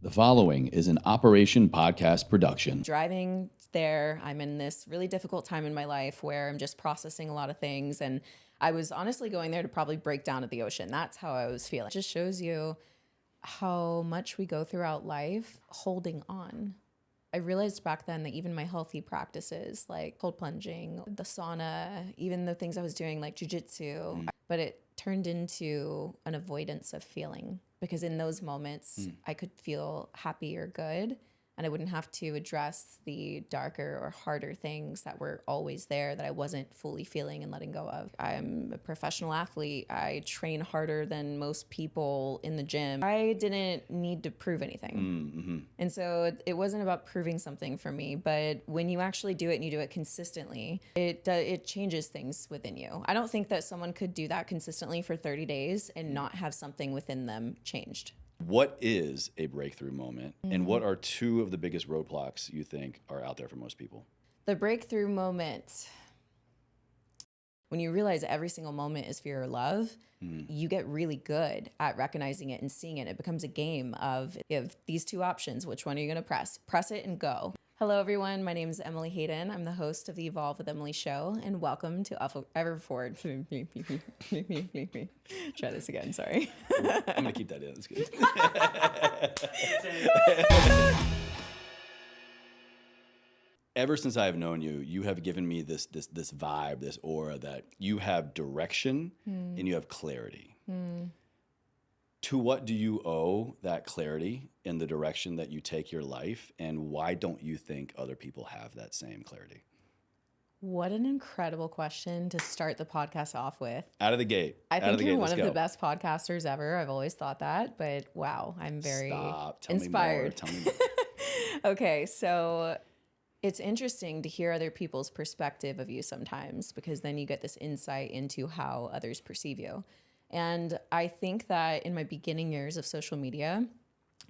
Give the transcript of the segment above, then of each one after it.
The following is an Operation Podcast production. Driving there, I'm in this really difficult time in my life where I'm just processing a lot of things. And I was honestly going there to probably break down at the ocean. That's how I was feeling. It just shows you how much we go throughout life holding on. I realized back then that even my healthy practices like cold plunging, the sauna, even the things I was doing like jujitsu, but it turned into an avoidance of feeling. Because in those moments, I could feel happy or good, and I wouldn't have to address the darker or harder things that were always there that I wasn't fully feeling and letting go of. I'm a professional athlete. I train harder than most people in the gym. I didn't need to prove anything. And so it wasn't about proving something for me, but when you actually do it and you do it consistently, it changes things within you. I don't think that someone could do that consistently for 30 days and not have something within them changed. What is a breakthrough moment, and what are two of the biggest roadblocks you think are out there for most people? The breakthrough moment, when you realize every single moment is fear or love, you get really good at recognizing it and seeing it. It becomes a game of, you have these two options. Which one are you going to press? Press it and go. Hello, everyone. My name is Emily Hayden. I'm the host of the Evolve with Emily show, and welcome to Everforward. Try this again. Sorry. I'm going to keep that in. That's good. Ever since I have known you, you have given me this vibe, this aura that you have direction and you have clarity. To what do you owe that clarity in the direction that you take your life, and why don't you think other people have that same clarity? What an incredible question to start the podcast off with. Out of the gate. I think you're one of the best podcasters ever. I've always thought that, but wow, I'm very inspired. Tell me more. Okay, so it's interesting to hear other people's perspective of you sometimes, because then you get this insight into how others perceive you. And I think that in my beginning years of social media,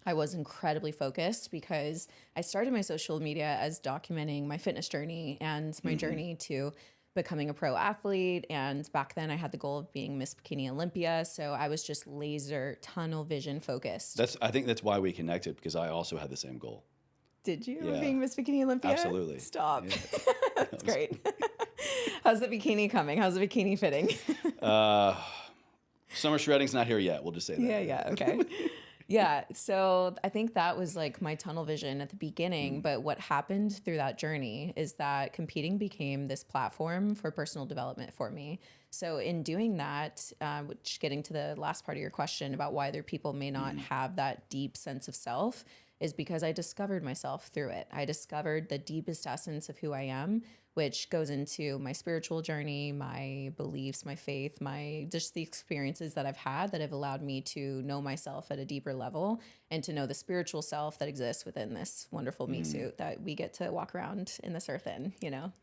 I was incredibly focused because I started my social media as documenting my fitness journey and my journey to becoming a pro athlete. And back then I had the goal of being Miss Bikini Olympia. So I was just laser tunnel vision focused. I think that's why we connected, because I also had the same goal. Did you? Yeah. Being Miss Bikini Olympia? Absolutely. Stop. Yeah. That's great. How's the bikini coming? How's the bikini fitting? Summer shredding's not here yet. We'll just say that. Yeah. Okay. Yeah. So I think that was like my tunnel vision at the beginning. But what happened through that journey is that competing became this platform for personal development for me. So in doing that, which getting to the last part of your question about why other people may not have that deep sense of self, is because I discovered myself through it. I discovered the deepest essence of who I am, which goes into my spiritual journey, my beliefs, my faith, just the experiences that I've had that have allowed me to know myself at a deeper level and to know the spiritual self that exists within this wonderful meat suit that we get to walk around in this earth in, you know?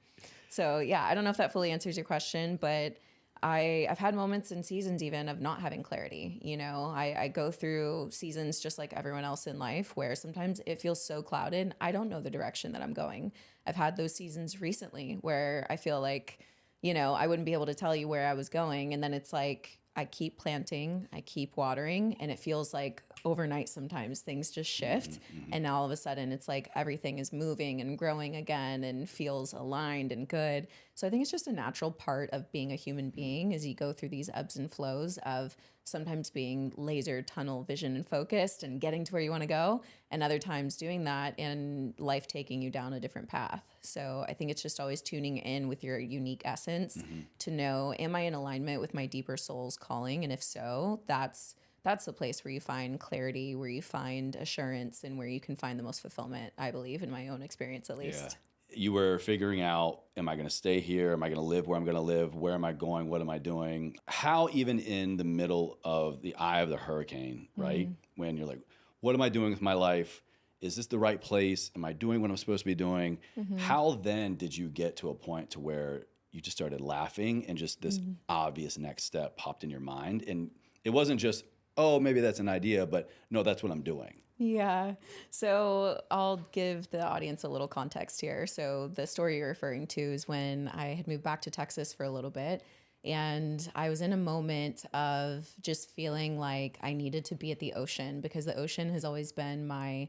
So yeah, I don't know if that fully answers your question, but I've had moments and seasons even of not having clarity. You know, I go through seasons just like everyone else in life where sometimes it feels so clouded. I don't know the direction that I'm going. I've had those seasons recently where I feel like, you know, I wouldn't be able to tell you where I was going. And then it's like, I keep planting, I keep watering, and it feels like overnight sometimes things just shift. And now all of a sudden it's like everything is moving and growing again and feels aligned and good. So I think it's just a natural part of being a human being as you go through these ebbs and flows of sometimes being laser tunnel vision and focused and getting to where you want to go, and other times doing that and life taking you down a different path. So I think it's just always tuning in with your unique essence to know, am I in alignment with my deeper soul's calling? And if so, that's the place where you find clarity, where you find assurance, and where you can find the most fulfillment, I believe, in my own experience at least. Yeah. You were figuring out, am I going to stay here? Am I going to live where I'm going to live? Where am I going? What am I doing? How, even in the middle of the eye of the hurricane, right? When you're like, what am I doing with my life? Is this the right place? Am I doing what I'm supposed to be doing? How then did you get to a point to where you just started laughing and just this obvious next step popped in your mind? And it wasn't just, oh, maybe that's an idea, but no, that's what I'm doing. Yeah. So I'll give the audience a little context here. So the story you're referring to is when I had moved back to Texas for a little bit, And I was in a moment of just feeling like I needed to be at the ocean, because the ocean has always been my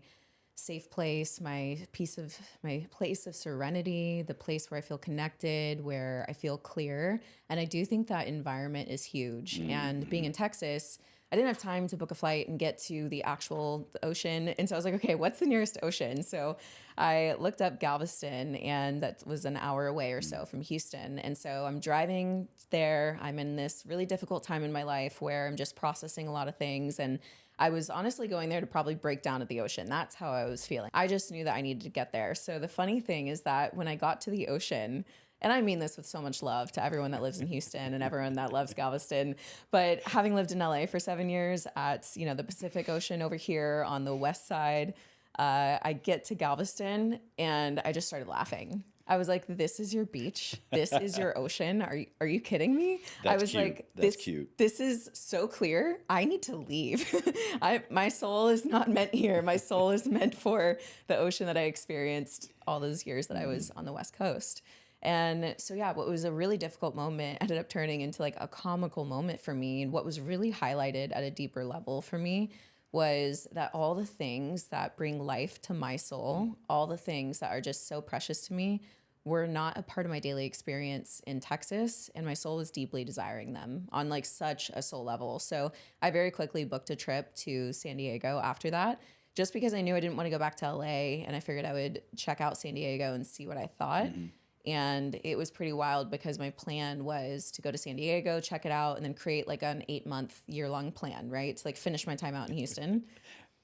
safe place, my place of serenity, the place where I feel connected, where I feel clear. And I do think that environment is huge. And being in Texas, I didn't have time to book a flight and get to the actual ocean. And so I was like, okay, what's the nearest ocean? So I looked up Galveston, and that was an hour away or so from Houston. And so I'm driving there. I'm in this really difficult time in my life where I'm just processing a lot of things. And I was honestly going there to probably break down at the ocean. That's how I was feeling. I just knew that I needed to get there. So the funny thing is that when I got to the ocean, and I mean this with so much love to everyone that lives in Houston and everyone that loves Galveston, but having lived in LA for 7 years at, the Pacific Ocean over here on the west side, I get to Galveston and I just started laughing. I was like, this is your beach. This is your ocean. Are you kidding me? That's I was cute. like, That's cute. This is so clear. I need to leave. My soul is not meant here. My soul is meant for the ocean that I experienced all those years that I was on the West Coast. And so, yeah, what was a really difficult moment ended up turning into like a comical moment for me. And what was really highlighted at a deeper level for me was that all the things that bring life to my soul, all the things that are just so precious to me, were not a part of my daily experience in Texas, and my soul was deeply desiring them on like such a soul level. So I very quickly booked a trip to San Diego after that, just because I knew I didn't want to go back to LA, and I figured I would check out San Diego and see what I thought. And it was pretty wild because my plan was to go to San Diego, check it out, and then create like an 8-month, year-long plan, right? To like finish my time out in Houston.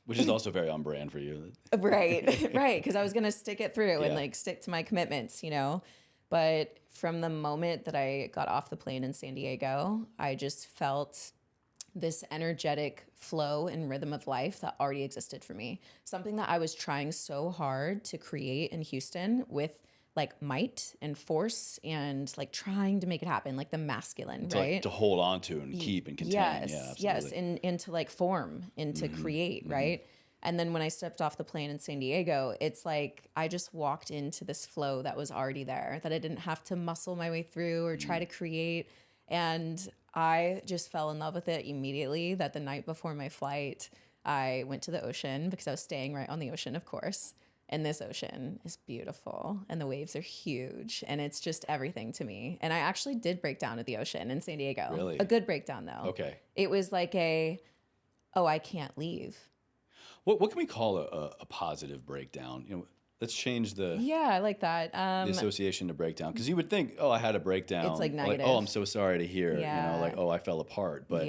Which is also very on brand for you. Right, right. Because I was going to stick it through and like stick to my commitments, But from the moment that I got off the plane in San Diego, I just felt this energetic flow and rhythm of life that already existed for me. Something that I was trying so hard to create in Houston with like might and force and like trying to make it happen, like the masculine, right? To hold on to and keep and contain. Yes, and to like form and to create, right? And then when I stepped off the plane in San Diego, it's like I just walked into this flow that was already there, that I didn't have to muscle my way through or try to create. And I just fell in love with it immediately. That the night before my flight, I went to the ocean because I was staying right on the ocean, of course. And this ocean is beautiful and the waves are huge and it's just everything to me. And I actually did break down at the ocean in San Diego. Really? A good breakdown though. Okay. It was like I can't leave. What can we call a positive breakdown? Let's change the I like that. The association to breakdown. Because you would think, oh, I had a breakdown. It's like negative. oh, I'm so sorry to hear. Yeah. Like, oh, I fell apart. But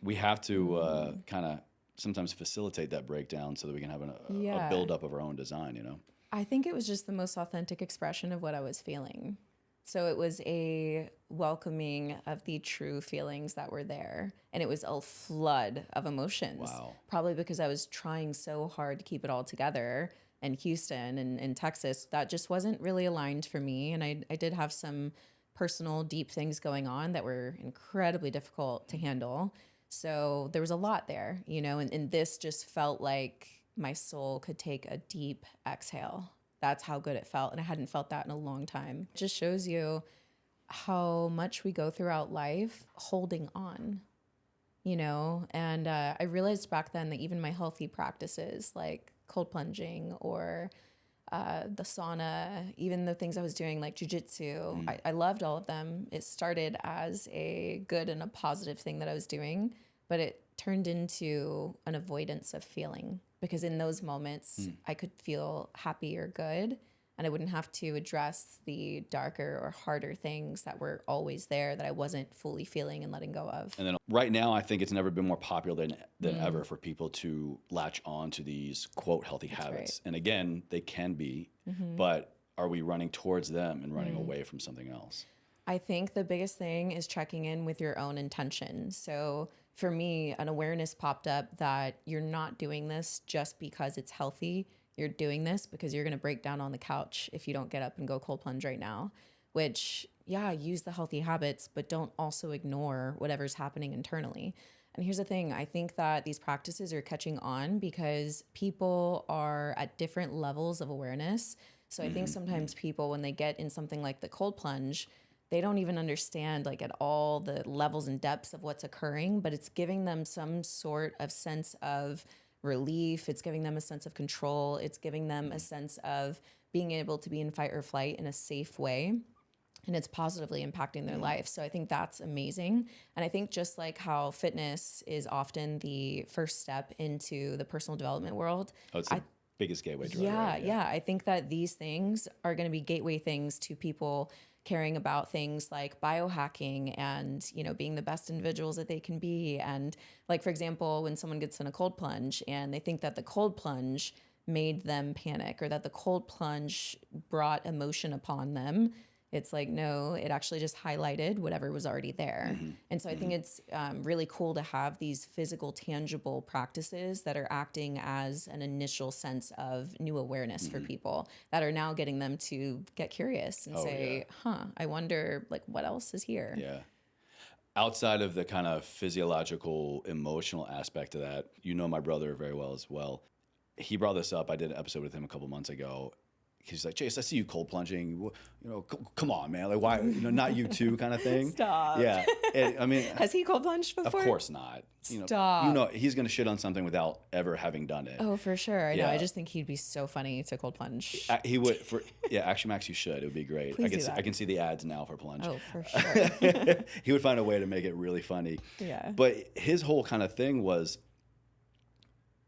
we have to kind of sometimes facilitate that breakdown so that we can have a buildup of our own design, I think it was just the most authentic expression of what I was feeling. So it was a welcoming of the true feelings that were there. And it was a flood of emotions. Wow. Probably because I was trying so hard to keep it all together. And Houston and Texas, that just wasn't really aligned for me. And I did have some personal, deep things going on that were incredibly difficult to handle. So there was a lot there, and this just felt like my soul could take a deep exhale. That's how good it felt. And I hadn't felt that in a long time. It just shows you how much we go throughout life holding on, and I realized back then that even my healthy practices like cold plunging or the sauna, even the things I was doing like jujitsu, I loved all of them. It started as a good and a positive thing that I was doing, but it turned into an avoidance of feeling because in those moments I could feel happy or good and I wouldn't have to address the darker or harder things that were always there that I wasn't fully feeling and letting go of. And then right now, I think it's never been more popular than ever for people to latch on to these, quote, healthy habits. Right. And again, they can be, but are we running towards them and running away from something else? I think the biggest thing is checking in with your own intention. So for me, an awareness popped up that you're not doing this just because it's healthy. You're doing this because you're going to break down on the couch if you don't get up and go cold plunge right now, which, use the healthy habits, but don't also ignore whatever's happening internally. And here's the thing. I think that these practices are catching on because people are at different levels of awareness. So I think sometimes people, when they get in something like the cold plunge, they don't even understand like at all the levels and depths of what's occurring, but it's giving them some sort of sense of relief. It's giving them a sense of control. It's giving them a sense of being able to be in fight or flight in a safe way. And it's positively impacting their life. So I think that's amazing. And I think just like how fitness is often the first step into the personal development world. Oh, it's the biggest gateway drug. Yeah, right? yeah. I think that these things are going to be gateway things to people caring about things like biohacking and, you know, being the best individuals that they can be. And like, for example, when someone gets in a cold plunge and they think that the cold plunge made them panic or that the cold plunge brought emotion upon them, it's like, no, it actually just highlighted whatever was already there. And so I think it's really cool to have these physical, tangible practices that are acting as an initial sense of new awareness for people that are now getting them to get curious and say, I wonder like what else is here? Yeah. Outside of the kind of physiological, emotional aspect of that, you know my brother very well as well. He brought this up. I did an episode with him a couple months ago. He's like, Chase, I see you cold plunging. You know, come on, man. Like, why? You know, not you too, kind of thing. Stop. Yeah. And, I mean, has he cold plunged before? Of course not. Stop. You know, he's gonna shit on something without ever having done it. Oh, for sure. I know. I just think he'd be so funny to cold plunge. He would. Actually, Max, you should. It would be great. Please do that. I can see the ads now for plunge. Oh, for sure. He would find a way to make it really funny. Yeah. But his whole kind of thing was,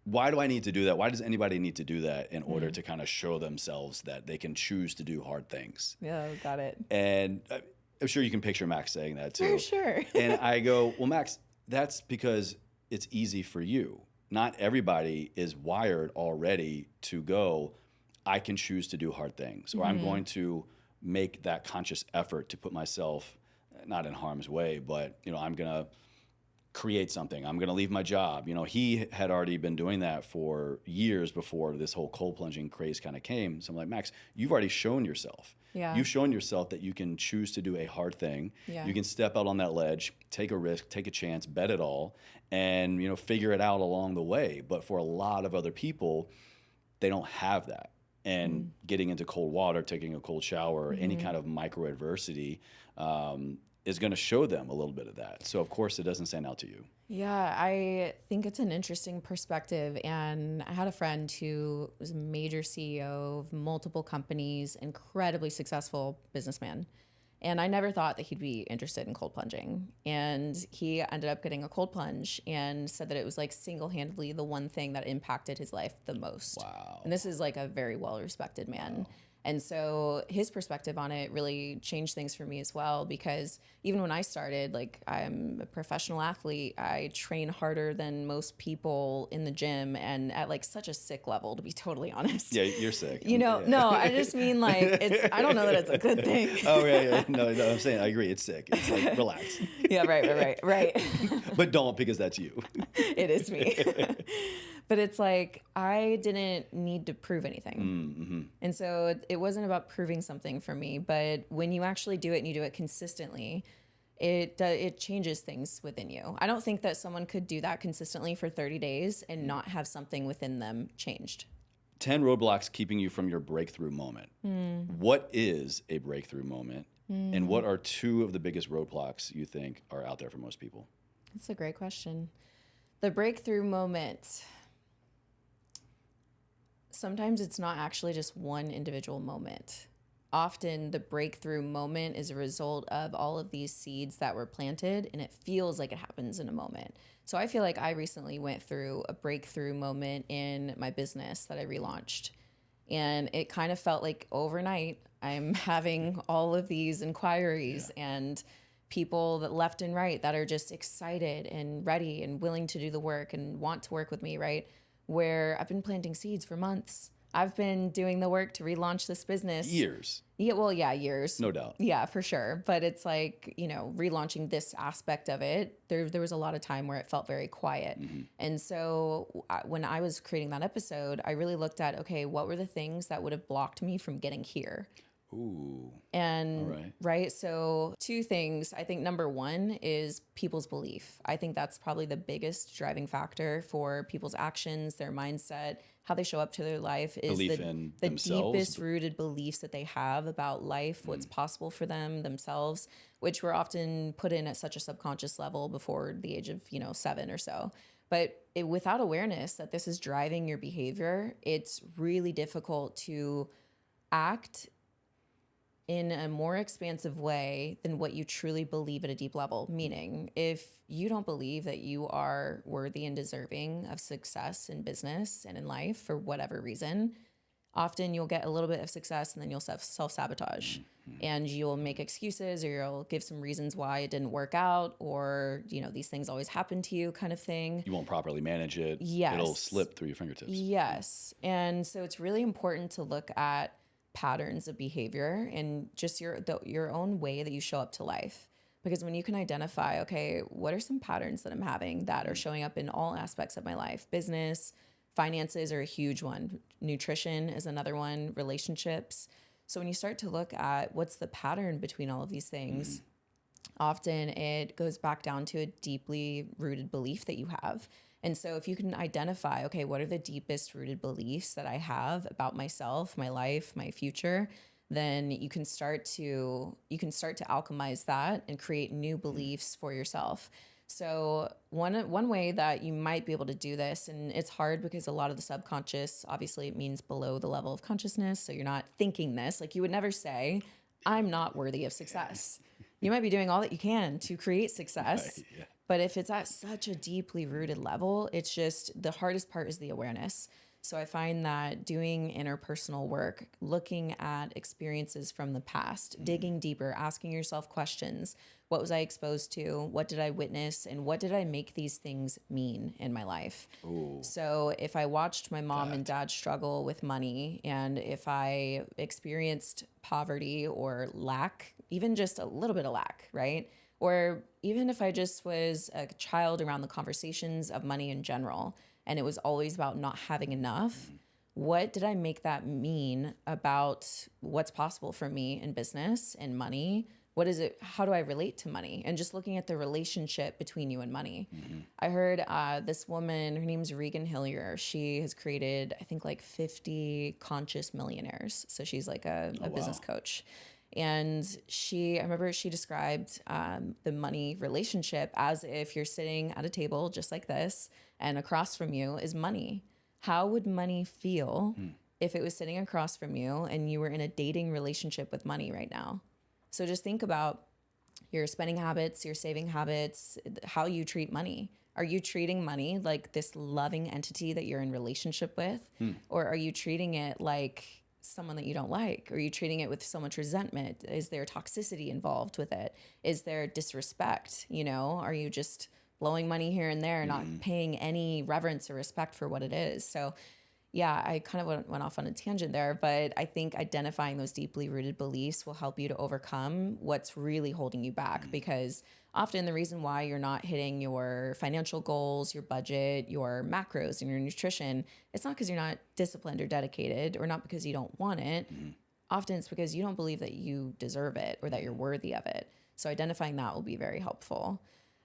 why do I need to do that? Why does anybody need to do that in order to kind of show themselves that they can choose to do hard things? Yeah, got it. And I'm sure you can picture Max saying that too. For sure. And I go, well, Max, that's because it's easy for you. Not everybody is wired already to go, I can choose to do hard things, or I'm going to make that conscious effort to put myself not in harm's way, but, you know, I'm going to create something. I'm going to leave my job. You know, he had already been doing that for years before this whole cold plunging craze kind of came. So I'm like, Max, you've already shown yourself. Yeah. You've shown yourself that you can choose to do a hard thing. Yeah. You can step out on that ledge, take a risk, take a chance, bet it all, and, you know, figure it out along the way. But for a lot of other people, they don't have that. And getting into cold water, taking a cold shower, or any kind of micro adversity, is going to show them a little bit of that. So, of course, it doesn't stand out to you. Yeah, I think it's an interesting perspective. And I had a friend who was a major CEO of multiple companies, incredibly successful businessman. And I never thought that he'd be interested in cold plunging. And he ended up getting a cold plunge and said that it was like single-handedly the one thing that impacted his life the most. Wow. And this is like a very well-respected man. Wow. And so his perspective on it really changed things for me as well, because even when I started, like, I'm a professional athlete, I train harder than most people in the gym and at like such a sick level, to be totally honest. Yeah, you're sick. You know, yeah. No, I just mean like, I don't know that it's a good thing. Oh, yeah. No, I'm saying, I agree. It's sick. It's like, relax. Yeah, right. But don't, because that's you. It is me. But it's like, I didn't need to prove anything. Mm-hmm. And so it wasn't about proving something for me, but when you actually do it and you do it consistently, it changes things within you. I don't think that someone could do that consistently for 30 days and not have something within them changed. 10 roadblocks keeping you from your breakthrough moment. What is a breakthrough moment? And what are two of the biggest roadblocks you think are out there for most people? That's a great question. The breakthrough moment. Sometimes it's not actually just one individual moment. Often the breakthrough moment is a result of all of these seeds that were planted, and it feels like it happens in a moment. So I feel like I recently went through a breakthrough moment in my business that I relaunched. And it kind of felt like overnight I'm having all of these inquiries and people that left and right that are just excited and ready and willing to do the work and want to work with me, right? Where I've been planting seeds for months. I've been doing the work to relaunch this business. Years. Yeah, well, yeah, years. No doubt. Yeah, for sure. But it's like, you know, relaunching this aspect of it, there was a lot of time where it felt very quiet. And so when I was creating that episode, I really looked at, okay, what were the things that would have blocked me from getting here? Ooh. And All right. right. So, two things. I think number one is people's belief. I think that's probably the biggest driving factor for people's actions, their mindset, how they show up to their life is Belief in the themselves. deepest rooted beliefs that they have about life, what's possible for them, themselves, which were often put in at such a subconscious level before the age of, 7 or so. But without awareness that this is driving your behavior, it's really difficult to act in a more expansive way than what you truly believe at a deep level. Meaning, if you don't believe that you are worthy and deserving of success in business and in life for whatever reason, often you'll get a little bit of success and then you'll self-sabotage. And you'll make excuses or you'll give some reasons why it didn't work out or, these things always happen to you kind of thing. You won't properly manage it. Yes. It'll slip through your fingertips. Yes. And so it's really important to look at patterns of behavior and just your own way that you show up to life. Because when you can identify, okay, what are some patterns that I'm having that are showing up in all aspects of my life? Business, finances are a huge one. Nutrition is another one. Relationships. So when you start to look at what's the pattern between all of these things, often it goes back down to a deeply rooted belief that you have. And so if you can identify, okay, what are the deepest rooted beliefs that I have about myself, my life, my future, then you can start to alchemize that and create new beliefs for yourself. So one way that you might be able to do this, and it's hard because a lot of the subconscious, obviously it means below the level of consciousness. So you're not thinking this, like you would never say, I'm not worthy of success. You might be doing all that you can to create success. Right, yeah. But if it's at such a deeply rooted level, it's just the hardest part is the awareness. So I find that doing interpersonal work, looking at experiences from the past, digging deeper, asking yourself questions. What was I exposed to? What did I witness? And what did I make these things mean in my life? Ooh. So if I watched my mom and dad struggle with money, and if I experienced poverty or lack, even just a little bit of lack, right? Or even if I just was a child around the conversations of money in general, and it was always about not having enough, what did I make that mean about what's possible for me in business and money? What is it? How do I relate to money? And just looking at the relationship between you and money. I heard this woman, her name's Regan Hillier. She has created, I think, like 50 conscious millionaires. So she's like a business coach. And I remember she described the money relationship as if you're sitting at a table just like this, and across from you is money. How would money feel if it was sitting across from you and you were in a dating relationship with money right now? So just think about your spending habits, your saving habits, how you treat money. Are you treating money like this loving entity that you're in relationship with? Or are you treating it like someone that you don't like? Are you treating it with so much resentment? Is there toxicity involved with it? Is there disrespect? Are you just blowing money here and there, not paying any reverence or respect for what it is? So yeah, I kind of went off on a tangent there, but I think identifying those deeply rooted beliefs will help you to overcome what's really holding you back. Because often the reason why you're not hitting your financial goals, your budget, your macros, and your nutrition, it's not because you're not disciplined or dedicated, or not because you don't want it. Often it's because you don't believe that you deserve it or that you're worthy of it. So identifying that will be very helpful.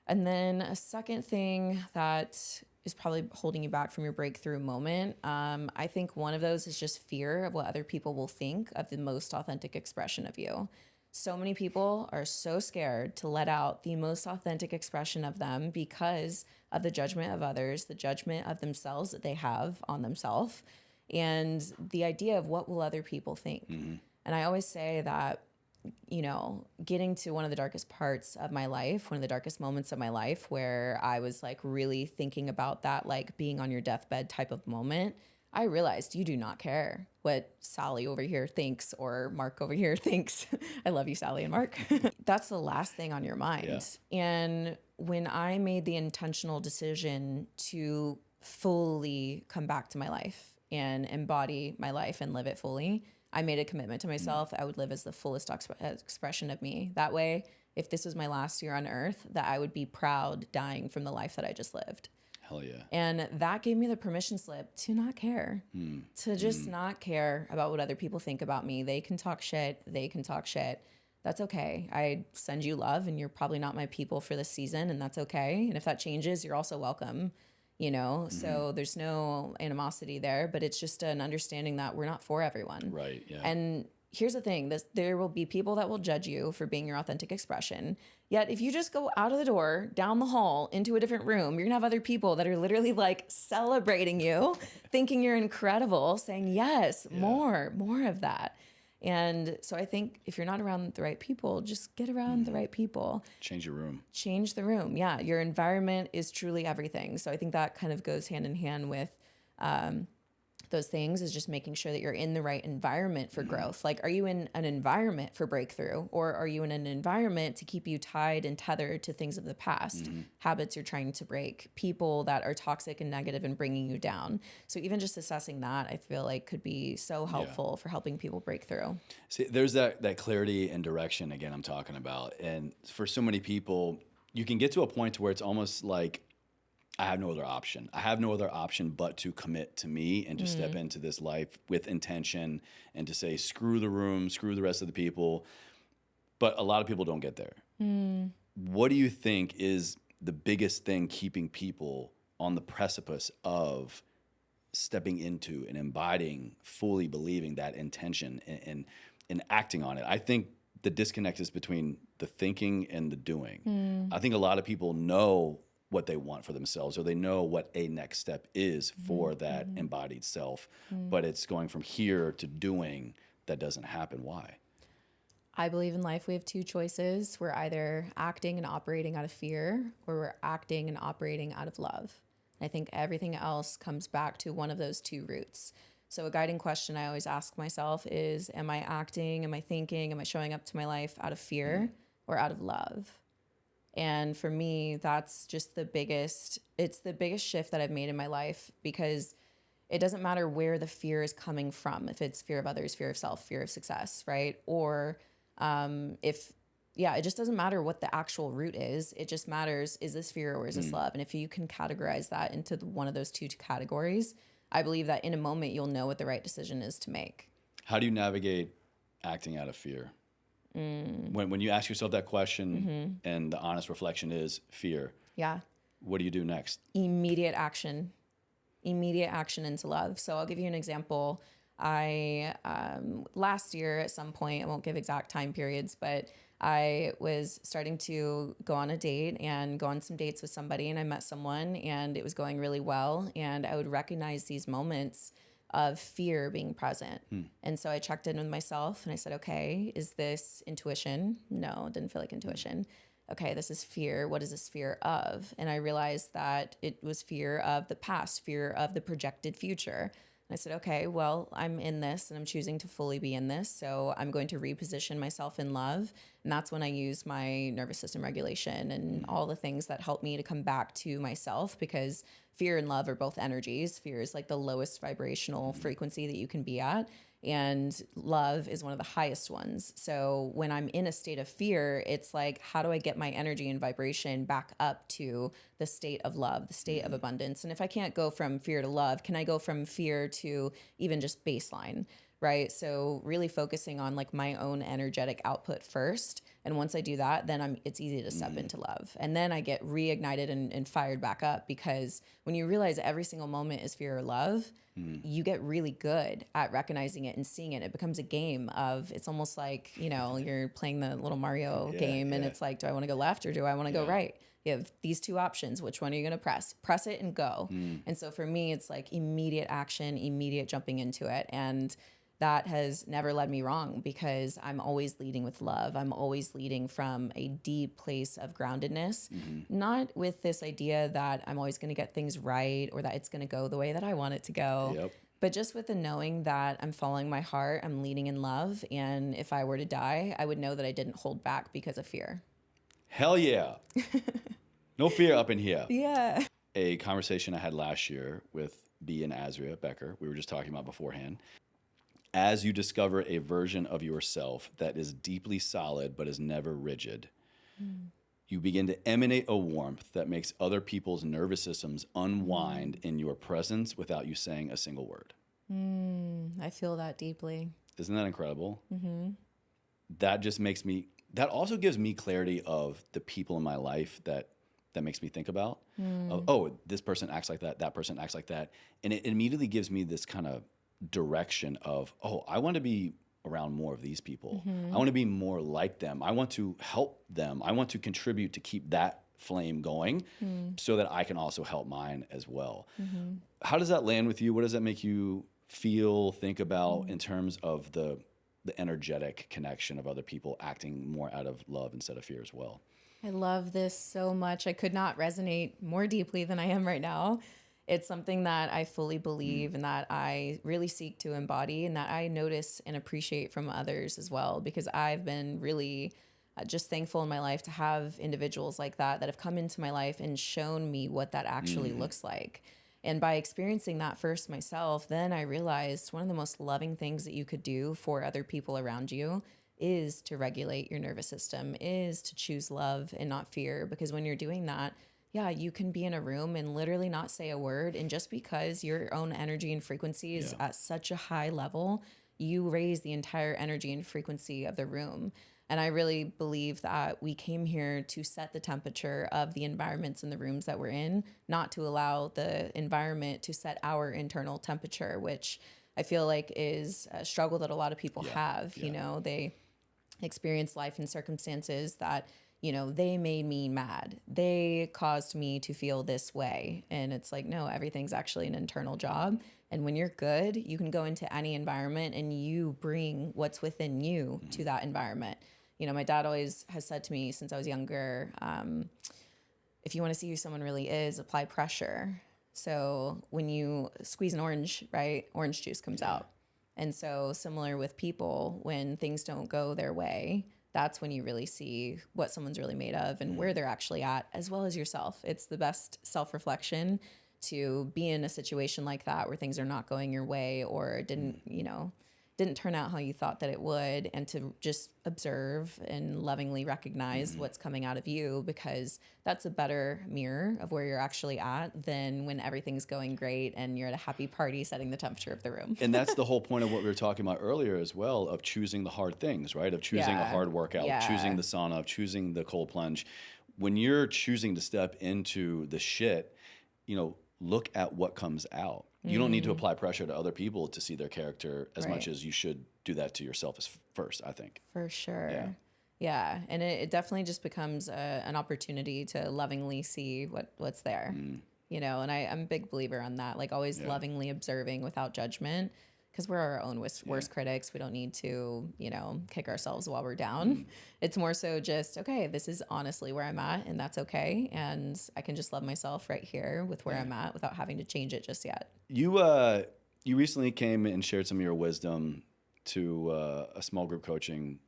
And then a second thing that is probably holding you back from your breakthrough moment, I think one of those is just fear of what other people will think of the most authentic expression of you. So many people are so scared to let out the most authentic expression of them because of the judgment of others, the judgment of themselves that they have on themselves, and the idea of what will other people think. And I always say that, getting to one of the darkest parts of my life, one of the darkest moments of my life where I was like really thinking about that, like being on your deathbed type of moment, I realized you do not care what Sally over here thinks or Mark over here thinks. I love you, Sally and Mark. That's the last thing on your mind. Yeah. And when I made the intentional decision to fully come back to my life and embody my life and live it fully, I made a commitment to myself. I would live as the fullest expression of me. That way, if this was my last year on earth, that I would be proud dying from the life that I just lived. Hell yeah. And that gave me the permission slip to not care, to just not care about what other people think about me. They can talk shit. They can talk shit. That's okay. I send you love, and you're probably not my people for this season, and that's okay. And if that changes, you're also welcome, you know? So there's no animosity there, but it's just an understanding that we're not for everyone. Right, yeah. And here's the thing, there will be people that will judge you for being your authentic expression. Yet if you just go out of the door, down the hall, into a different room, you're gonna have other people that are literally like celebrating you, thinking you're incredible, saying, yes, more of that. And so I think if you're not around the right people, just get around the right people. Change your room. Change the room. Yeah, your environment is truly everything. So I think that kind of goes hand in hand with those things, is just making sure that you're in the right environment for growth. Like, are you in an environment for breakthrough, or are you in an environment to keep you tied and tethered to things of the past, habits you're trying to break, people that are toxic and negative and bringing you down? So even just assessing that, I feel like could be so helpful for helping people break through. See, there's that clarity and direction again I'm talking about. And for so many people, you can get to a point where it's almost like, I have no other option. I have no other option but to commit to me and to step into this life with intention and to say, screw the room, screw the rest of the people. But a lot of people don't get there. What do you think is the biggest thing keeping people on the precipice of stepping into and embodying, fully believing that intention and acting on it? I think the disconnect is between the thinking and the doing. I think a lot of people know what they want for themselves, or they know what a next step is for that embodied self, but it's going from here to doing that doesn't happen. Why? I believe in life we have two choices. We're either acting and operating out of fear, or we're acting and operating out of love. I think everything else comes back to one of those two roots. So a guiding question I always ask myself is, am I acting, am I thinking, am I showing up to my life out of fear or out of love? And for me, that's just it's the biggest shift that I've made in my life, because it doesn't matter where the fear is coming from. If it's fear of others, fear of self, fear of success, right? Or it just doesn't matter what the actual root is. It just matters, is this fear or is this love? And if you can categorize that into one of those two categories, I believe that in a moment, you'll know what the right decision is to make. How do you navigate acting out of fear? When you ask yourself that question and the honest reflection is fear, what do you do next? Immediate action into love. So I'll give you an example. I last year at some point, I won't give exact time periods, but I was starting to go on a date and go on some dates with somebody, and I met someone and it was going really well, and I would recognize these moments of fear being present. And so I checked in with myself and I said, okay, is this intuition? No, it didn't feel like intuition. Okay, this is fear. What is this fear of? And I realized that it was fear of the past, fear of the projected future. And I said, okay, well, I'm in this and I'm choosing to fully be in this. So I'm going to reposition myself in love. And that's when I use my nervous system regulation and all the things that help me to come back to myself, because fear and love are both energies. Fear is like the lowest vibrational frequency that you can be at, and love is one of the highest ones. So when I'm in a state of fear, it's like, how do I get my energy and vibration back up to the state of love, the state of abundance? And if I can't go from fear to love, can I go from fear to even just baseline? Right? So really focusing on like my own energetic output first. And once I do that, then it's easy to step into love. And then I get reignited and fired back up, because when you realize every single moment is fear or love, you get really good at recognizing it and seeing it. It becomes a game of, it's almost like, you know, you're playing the little Mario game and it's like, do I want to go left or do I want to go right? You have these two options. Which one are you going to press? Press it and go. And so for me, it's like immediate action, immediate jumping into it. And that has never led me wrong, because I'm always leading with love. I'm always leading from a deep place of groundedness, not with this idea that I'm always going to get things right or that it's going to go the way that I want it to go, but just with the knowing that I'm following my heart, I'm leading in love. And if I were to die, I would know that I didn't hold back because of fear. Hell yeah. No fear up in here. Yeah. A conversation I had last year with B and Azria Becker, we were just talking about beforehand. As you discover a version of yourself that is deeply solid but is never rigid, You begin to emanate a warmth that makes other people's nervous systems unwind in your presence without you saying a single word. I feel that deeply. Isn't that incredible? That just makes me, that also gives me clarity of the people in my life that makes me think about. Of, oh, this person acts like that person acts like that. And it immediately gives me this kind of direction of, oh, I want to be around more of these people. I want to be more like them. I want to help them. I want to contribute to keep that flame going so that I can also help mine as well. How does that land with you? What does that make you feel, think about in terms of the energetic connection of other people acting more out of love instead of fear as well? I love this so much. I could not resonate more deeply than I am right now. It's something that I fully believe and that I really seek to embody and that I notice and appreciate from others as well, because I've been really just thankful in my life to have individuals like that have come into my life and shown me what that actually looks like. And by experiencing that first myself, then I realized one of the most loving things that you could do for other people around you is to regulate your nervous system, is to choose love and not fear. Because when you're doing that, yeah, you can be in a room and literally not say a word. And just because your own energy and frequency is at such a high level, you raise the entire energy and frequency of the room. And I really believe that we came here to set the temperature of the environments in the rooms that we're in, not to allow the environment to set our internal temperature, which I feel like is a struggle that a lot of people have. You know, they experience life in circumstances that, you know, they made me mad. They caused me to feel this way. And it's like, no, everything's actually an internal job. And when you're good, you can go into any environment and you bring what's within you to that environment. You know, my dad always has said to me since I was younger, if you want to see who someone really is, apply pressure. So when you squeeze an orange, right, orange juice comes out. And so similar with people, when things don't go their way, that's when you really see what someone's really made of and where they're actually at, as well as yourself. It's the best self-reflection to be in a situation like that where things are not going your way or didn't turn out how you thought that it would, and to just observe and lovingly recognize what's coming out of you, because that's a better mirror of where you're actually at than when everything's going great and you're at a happy party setting the temperature of the room. And that's the whole point of what we were talking about earlier as well, of choosing the hard things, right? Of choosing a hard workout, choosing the sauna, choosing the cold plunge. When you're choosing to step into the shit, you know, look at what comes out. You don't need to apply pressure to other people to see their character as much as you should do that to yourself as first, I think. For sure. Yeah. And it definitely just becomes an opportunity to lovingly see what's there, you know, and I'm a big believer on that, like always lovingly observing without judgment, because we're our own worst critics. We don't need to, you know, kick ourselves while we're down. It's more so just, okay, this is honestly where I'm at, and that's okay. And I can just love myself right here with where I'm at without having to change it just yet. You recently came and shared some of your wisdom to a small group coaching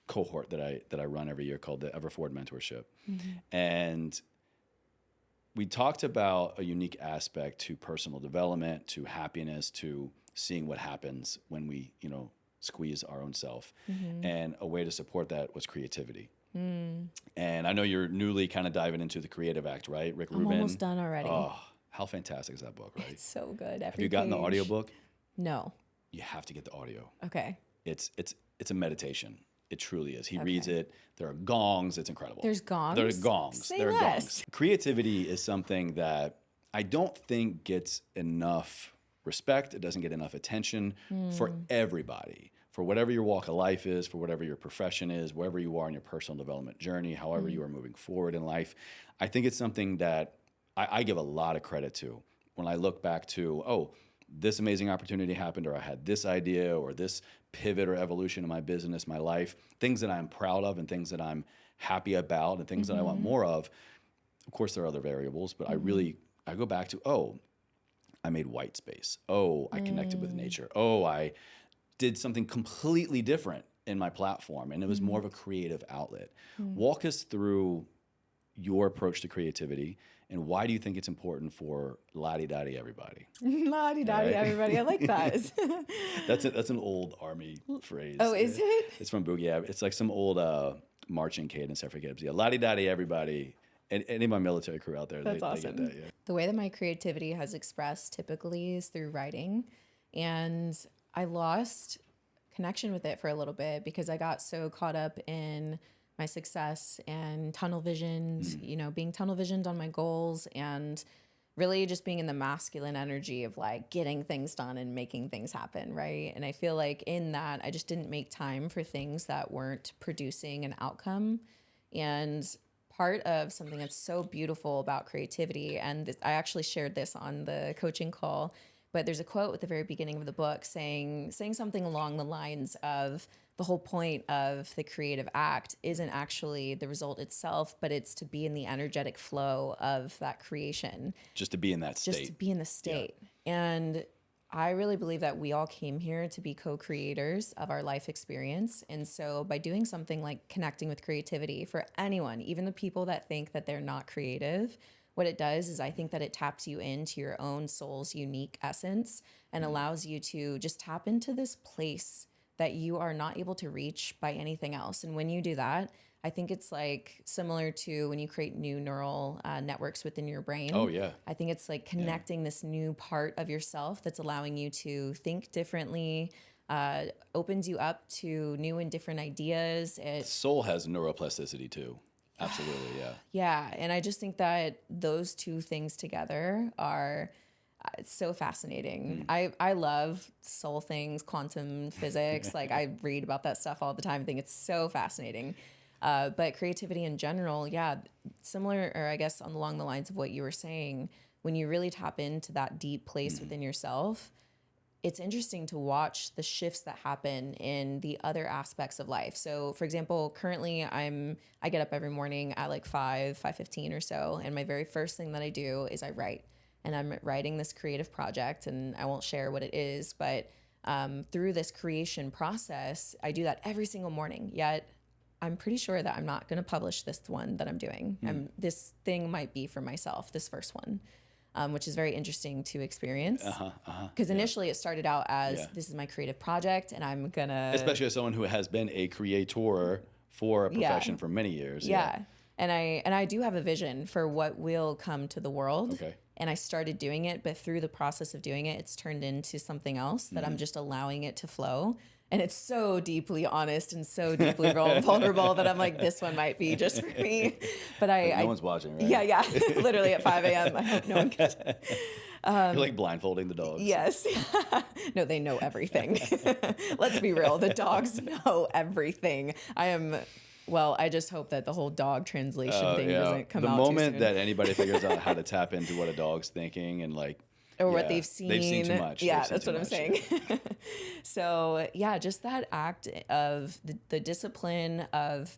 cohort that I run every year called the Ever Forward Mentorship. And we talked about a unique aspect to personal development, to happiness, to seeing what happens when we, you know, squeeze our own self. And a way to support that was creativity. And I know you're newly kind of diving into the Creative Act, right? Rick Rubin. I'm almost done already. Oh, how fantastic is that book, right? It's so good. Have you gotten the audiobook? No. You have to get the audio. Okay. It's a meditation. It truly is. He reads it. There are gongs. It's incredible. There's gongs? There are gongs. Say there are less. gongs. Creativity is something that I don't think gets enough respect. It doesn't get enough attention for everybody. For whatever your walk of life is, for whatever your profession is, wherever you are in your personal development journey, however you are moving forward in life, I think it's something that I give a lot of credit to. When I look back to, oh, this amazing opportunity happened, or I had this idea, or this pivot or evolution in my business, my life, things that I'm proud of and things that I'm happy about and things that I want more of. Of course, there are other variables, but I go back to, oh, I made white space. Oh, I connected with nature. Oh, I did something completely different in my platform, and it was more of a creative outlet. Walk us through your approach to creativity, and why do you think it's important for la-di-da-di everybody? La-di-da-di everybody. I like that. That's an old army phrase. Oh, is it? It's from Boogie. Yeah, it's like some old marching cadence. I forget. Yeah, la-di-da-di, everybody. And any of my military crew out there, That's they awesome. get that, yeah. The way that my creativity has expressed typically is through writing. And I lost connection with it for a little bit because I got so caught up in my success and tunnel visioned, being tunnel visioned on my goals and really just being in the masculine energy of like getting things done and making things happen, right? And I feel like in that, I just didn't make time for things that weren't producing an outcome. And part of something that's so beautiful about creativity, and I actually shared this on the coaching call, but there's a quote at the very beginning of the book saying something along the lines of the whole point of the creative act isn't actually the result itself, but it's to be in the energetic flow of that creation. Just to be in that state. Just to be in the state. Yeah. And I really believe that we all came here to be co-creators of our life experience. And so by doing something like connecting with creativity for anyone, even the people that think that they're not creative, what it does is I think that it taps you into your own soul's unique essence and allows you to just tap into this place that you are not able to reach by anything else. And when you do that, I think it's like similar to when you create new neural networks within your brain. Oh, yeah. I think it's like connecting this new part of yourself that's allowing you to think differently, opens you up to new and different ideas. Soul has neuroplasticity too. Absolutely, yeah. Yeah, and I just think that those two things together are it's so fascinating. I love soul things, quantum physics. Like I read about that stuff all the time. I think it's so fascinating. But creativity in general, yeah, similar, or I guess along the lines of what you were saying, when you really tap into that deep place within yourself, it's interesting to watch the shifts that happen in the other aspects of life. So for example, currently I get up every morning at like 5:15 or so. And my very first thing that I do is I write. And I'm writing this creative project, and I won't share what it is, but through this creation process, I do that every single morning. Yet I'm pretty sure that I'm not going to publish this one that I'm doing. This thing might be for myself, this first one, which is very interesting to experience. Because initially it started out as this is my creative project, and I'm going to... Especially as someone who has been a creator for a profession for many years. Yeah. And I do have a vision for what will come to the world. Okay. And I started doing it, but through the process of doing it, it's turned into something else that I'm just allowing it to flow. And it's so deeply honest and so deeply vulnerable that I'm like, this one might be just for me. But no one's watching, right? Yeah. Literally at 5 a.m. I hope no one gets You're like blindfolding the dogs. Yes. No, they know everything. Let's be real. The dogs know everything. I just hope that the whole dog translation thing doesn't come out too soon. The moment that anybody figures out how to tap into what a dog's thinking and like... Or what they've seen. They've seen too much. Yeah, that's what I'm saying. So yeah, just that act of the discipline of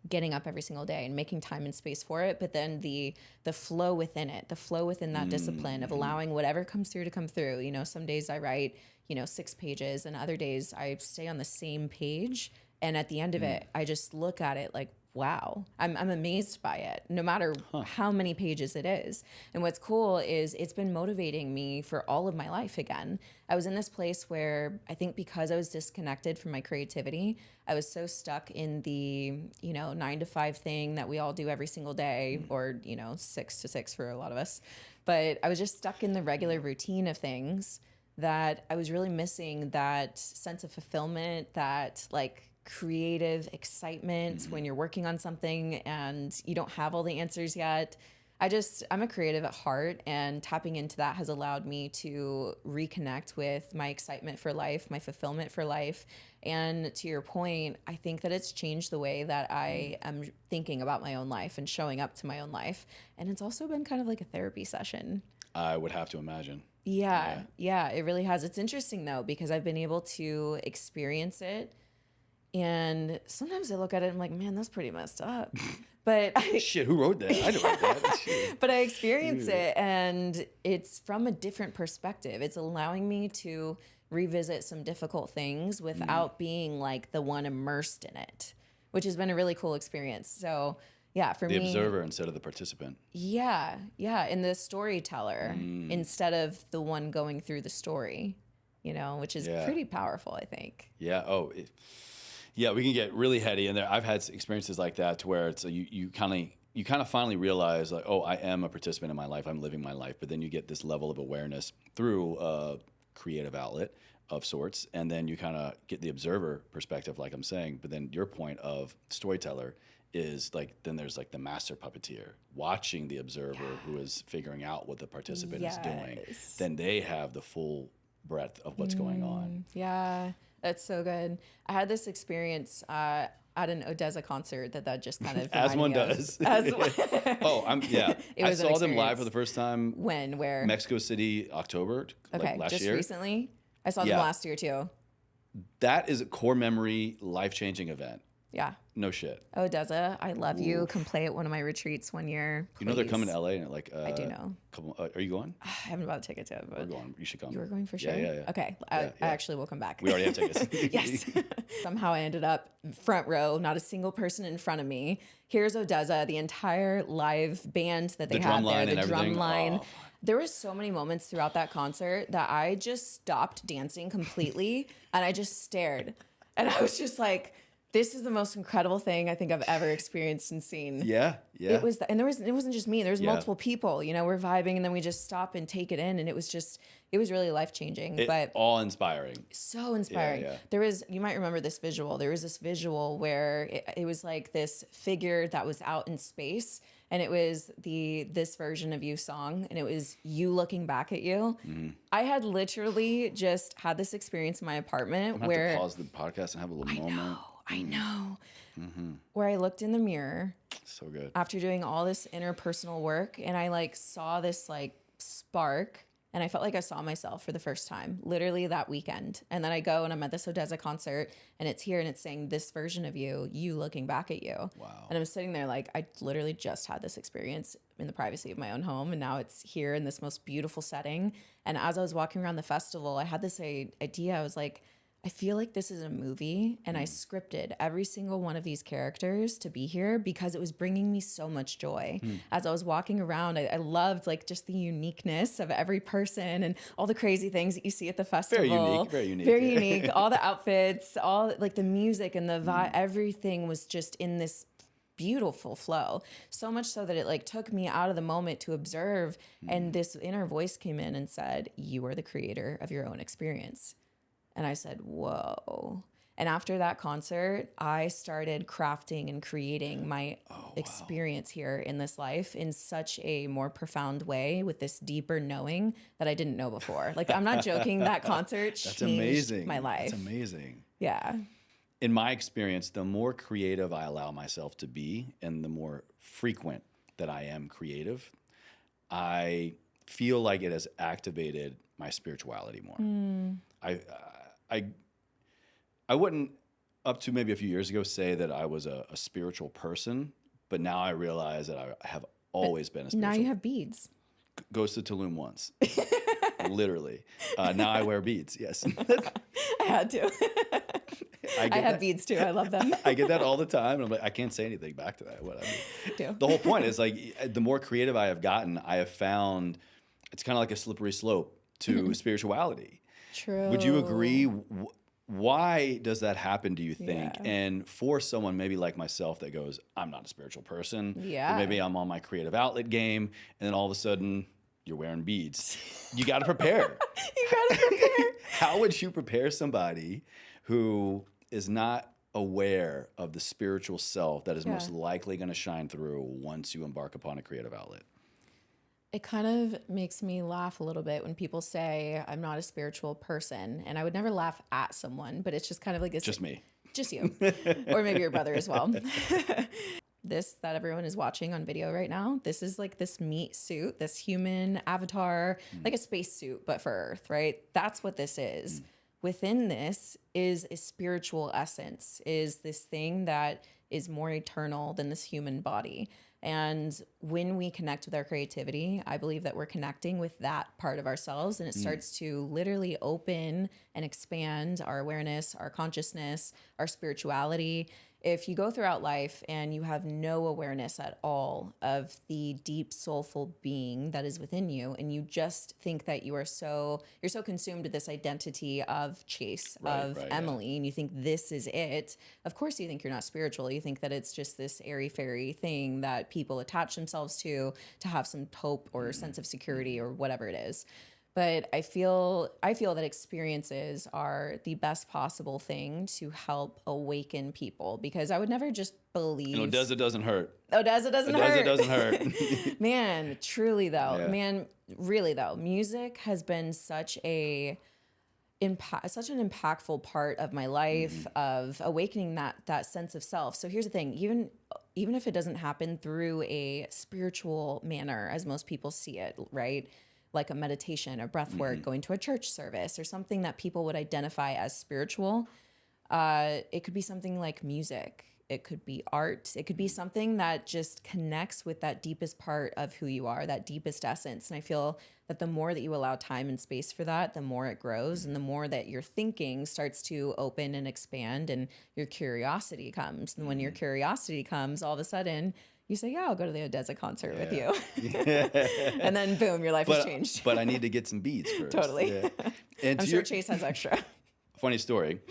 getting up every single day and making time and space for it, but then the flow within it, the flow within that discipline of allowing whatever comes through to come through. You know, some days I write, 6 pages, and other days I stay on the same page. And at the end of it, I just look at it like, wow, I'm amazed by it, no matter how many pages it is. And what's cool is it's been motivating me for all of my life again. I was in this place where I think because I was disconnected from my creativity, I was so stuck in the, 9 to 5 thing that we all do every single day, or, 6 to 6 for a lot of us. But I was just stuck in the regular routine of things that I was really missing that sense of fulfillment, that like creative excitement when you're working on something and you don't have all the answers yet. I'm a creative at heart, and tapping into that has allowed me to reconnect with my excitement for life, my fulfillment for life. And to your point, I think that it's changed the way that I am thinking about my own life and showing up to my own life. And it's also been kind of like a therapy session. I would have to imagine. Yeah, it really has. It's interesting though, because I've been able to experience it. And sometimes I look at it and I'm like, man, that's pretty messed up. But shit, who wrote that? I don't write that. Shit. But I experience it, and it's from a different perspective. It's allowing me to revisit some difficult things without being like the one immersed in it, which has been a really cool experience. So yeah, for me, the observer instead of the participant. Yeah, and the storyteller instead of the one going through the story, which is pretty powerful, I think. Yeah. Yeah, we can get really heady, and I've had experiences like that to where it's you kind of finally realize like, oh, I am a participant in my life. I'm living my life, but then you get this level of awareness through a creative outlet of sorts, and then you kind of get the observer perspective, like I'm saying. But then your point of storyteller is like, then there's like the master puppeteer watching the observer who is figuring out what the participant is doing. Then they have the full breadth of what's going on. Yeah, that's so good. I had this experience at an Odessa concert that just kind of as one does. I saw them live for the first time. When? Where? Mexico City, October. Okay, last just year. Recently. I saw them last year too. That is a core memory, life-changing event. Yeah. No shit. Odessa, I love you. Come play at one of my retreats one year. Please. You know they're coming to LA in like I do know. Are you going? I haven't bought a ticket yet, but we're going. You should come. You were going for sure? Yeah. Okay. I actually will come back. We already have tickets. Yes. Somehow I ended up front row, not a single person in front of me. Here's Odessa, the entire live band that they had there, the drum line. Oh. There were so many moments throughout that concert that I just stopped dancing completely and I just stared. And I was just like, this is the most incredible thing I think I've ever experienced and seen. Yeah. It was, and it wasn't just me. There was multiple people. You know, we're vibing, and then we just stop and take it in, and it was really life changing. But all inspiring. So inspiring. Yeah. There was, you might remember this visual. There was this visual where it was like this figure that was out in space, and it was this version of you song, and it was you looking back at you. Mm-hmm. I had literally just had this experience in my apartment where have to pause the podcast and have a little moment. I know. Mm-hmm. Where I looked in the mirror. So good. After doing all this interpersonal work, and I like saw this like spark, and I felt like I saw myself for the first time, literally that weekend. And then I go and I'm at this Odessa concert, and it's here, and it's saying this version of you looking back at you. Wow. And I'm sitting there like, I literally just had this experience in the privacy of my own home, and now it's here in this most beautiful setting. And as I was walking around the festival, I had this idea. I was like, I feel like this is a movie, and I scripted every single one of these characters to be here because it was bringing me so much joy. As I was walking around, I loved like just the uniqueness of every person and all the crazy things that you see at the festival. Very unique. Very unique. All the outfits, all like the music and the vibe, everything was just in this beautiful flow. So much so that it like took me out of the moment to observe, and this inner voice came in and said, "You are the creator of your own experience." And I said, whoa. And after that concert, I started crafting and creating my experience here in this life in such a more profound way, with this deeper knowing that I didn't know before. Like, I'm not joking. That concert changed my life. That's amazing. Yeah. In my experience, the more creative I allow myself to be, and the more frequent that I am creative, I feel like it has activated my spirituality more. I wouldn't, up to maybe a few years ago, say that I was a spiritual person, but now I realize that I have always been a spiritual. Now you have beads. Goes to Tulum once, literally. Now I wear beads. Yes, I had to. I have beads too. I love them. I get that all the time, and I'm like, I can't say anything back to that. What I mean, the whole point is like, the more creative I have gotten, I have found it's kind of like a slippery slope to spirituality. True. Would you agree? Why does that happen, do you think? Yeah. And for someone maybe like myself that goes, I'm not a spiritual person. Yeah. Maybe I'm on my creative outlet game, and then all of a sudden you're wearing beads. You got to prepare. How would you prepare somebody who is not aware of the spiritual self that is most likely going to shine through once you embark upon a creative outlet? It kind of makes me laugh a little bit when people say I'm not a spiritual person, and I would never laugh at someone, but it's just kind of like just me, just you, or maybe your brother as well. This that everyone is watching on video right now, this is like this meat suit, this human avatar, like a space suit, but for Earth, right? That's what this is. Within this is a spiritual essence, is this thing that is more eternal than this human body. And when we connect with our creativity, I believe that we're connecting with that part of ourselves, and it starts to literally open and expand our awareness, our consciousness, our spirituality. If you go throughout life and you have no awareness at all of the deep soulful being that is within you, and you just think that you're so consumed with this identity of Chase, of Emily, and you think this is it, of course you think you're not spiritual. You think that it's just this airy-fairy thing that people attach themselves to have some hope or sense of security or whatever it is. But I feel that experiences are the best possible thing to help awaken people, because I would never just believe. And it doesn't hurt. It doesn't hurt. hurt. Man, truly though, really though, music has been such an impactful part of my life, of awakening that sense of self. So here's the thing, even if it doesn't happen through a spiritual manner, as most people see it, right? Like a meditation or breath work, going to a church service or something that people would identify as spiritual. It could be something like music. It could be art. It could be something that just connects with that deepest part of who you are, that deepest essence. And I feel that the more that you allow time and space for that, the more it grows, and the more that your thinking starts to open and expand, and your curiosity comes. And when your curiosity comes, all of a sudden, you say, yeah, I'll go to the Odessa concert with you. And then boom, your life has changed. But I need to get some beads first. Totally. Yeah. And I'm sure Chase has extra. Funny story.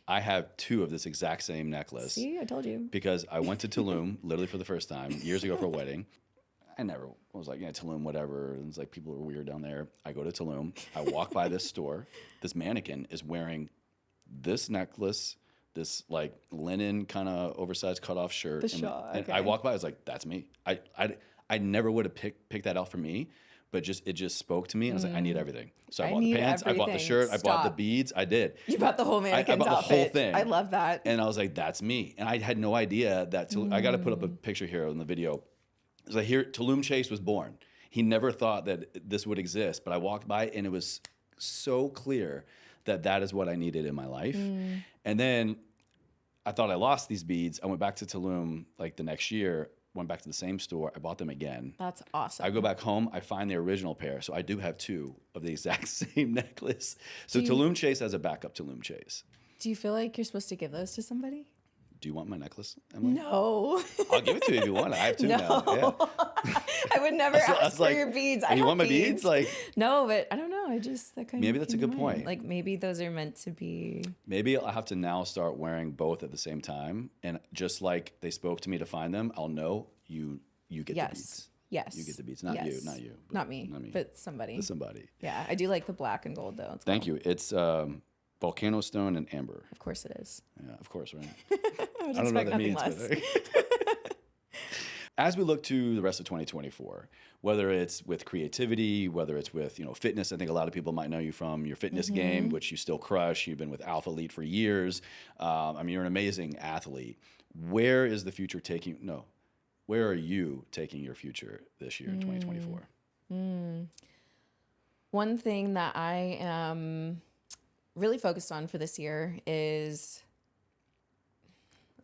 I have two of this exact same necklace. See, I told you. Because I went to Tulum literally for the first time years ago for a wedding. I never was like, yeah, Tulum, whatever. And it's like, people are weird down there. I go to Tulum. I walk by this store. This mannequin is wearing this necklace, this like linen kind of oversized cutoff shirt. And I walk by, I was like, that's me. I never would have picked that out for me, but it just spoke to me. And I was like, I need everything. So I bought the pants, I bought the shirt, I bought the beads. I did. You bought the whole mannequin's outfit. I bought the whole thing. I love that. And I was like, that's me. And I had no idea that I got to put up a picture here in the video. It's like, here, Tulum Chase was born. He never thought that this would exist, but I walked by and it was so clear that is what I needed in my life. And then I thought I lost these beads. I went back to Tulum like the next year, went back to the same store. I bought them again. That's awesome. I go back home. I find the original pair. So I do have two of the exact same necklace. So Tulum Chase has a backup Tulum Chase. Do you feel like you're supposed to give those to somebody? Do you want my necklace, Emily? No. I'll give it to you if you want. I have two now. Yeah. I would never ask for your beads. You want my beads? Like, no, but I don't know. Maybe that's a good point. Like maybe those are meant to be. Maybe I'll have to now start wearing both at the same time, and just like they spoke to me to find them, I'll know you get the beads. Yes. You get the beads. Not you. Not me. But somebody. But somebody. Yeah, I do like the black and gold though. Thank you. It's volcano stone and amber. Of course it is. Yeah, of course, right? I don't know what that means. But as we look to the rest of 2024, whether it's with creativity, whether it's with fitness, I think a lot of people might know you from your fitness game, which you still crush. You've been with Alpha Elite for years. I mean, you're an amazing athlete. Where is the future taking? No, where are you taking your future this year in 2024? One thing that I am really focused on for this year is,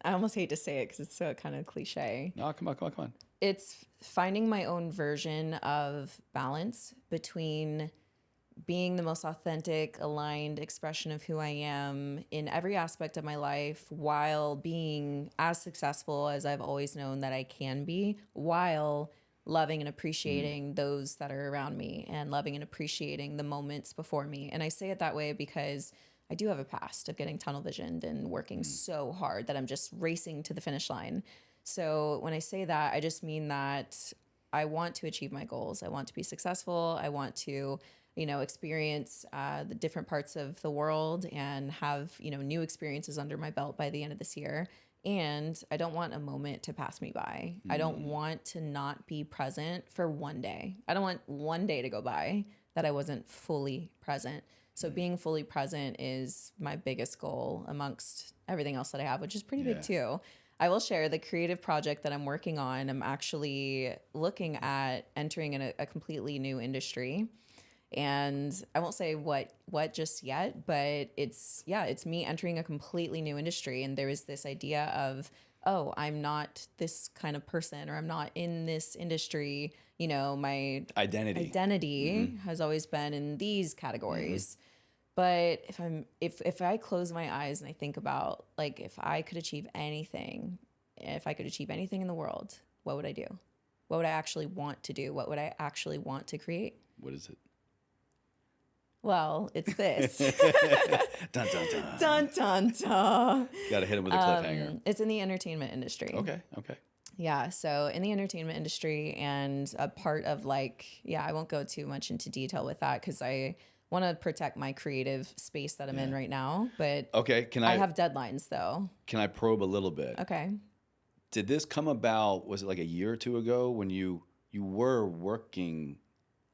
I almost hate to say it because it's so kind of cliche. No, come on. It's finding my own version of balance between being the most authentic, aligned expression of who I am in every aspect of my life, while being as successful as I've always known that I can be, while loving and appreciating those that are around me, and loving and appreciating the moments before me. And I say it that way because I do have a past of getting tunnel visioned and working so hard that I'm just racing to the finish line. So when I say that, I just mean that I want to achieve my goals. I want to be successful. I want to, experience the different parts of the world and have, new experiences under my belt by the end of this year. And I don't want a moment to pass me by. I don't want to not be present for one day. I don't want one day to go by that I wasn't fully present. So being fully present is my biggest goal amongst everything else that I have, which is pretty big too. I will share the creative project that I'm working on. I'm actually looking at entering in a completely new industry. And I won't say what just yet, but it's me entering a completely new industry. And there is this idea of oh, I'm not this kind of person, or I'm not in this industry. You know, my identity has always been in these categories. But if I close my eyes and I think about, like, if I could achieve anything in the world, what would I do? What would I actually want to do? What would I actually want to create? What is it? Well, it's this. Dun, dun, dun. Dun, dun, dun. Got to hit him with a cliffhanger. It's in the entertainment industry. Okay. Yeah, so in the entertainment industry, and a part of, like, I won't go too much into detail with that because I want to protect my creative space that I'm in right now. But okay, I have deadlines though. Can I probe a little bit? Okay. Did this come about, was it like a year or two ago when you were working?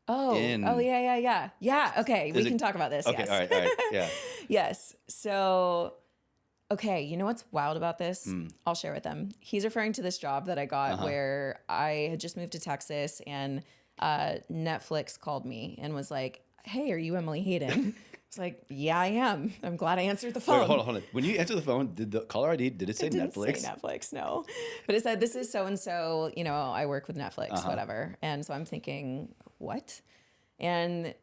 Yeah. Okay, we can talk about this. Okay, yes. all right, yeah. Yes. So, okay, you know what's wild about this? I'll share with them. He's referring to this job that I got where I had just moved to Texas, and Netflix called me and was like, hey, are you Emily Hayden? It's like, yeah, I am. I'm glad I answered the phone. Wait, hold on. When you answered the phone, did the caller ID, did it say Netflix? It didn't say Netflix, no. But it said, this is so-and-so, you know, I work with Netflix, whatever. And so I'm thinking, what? And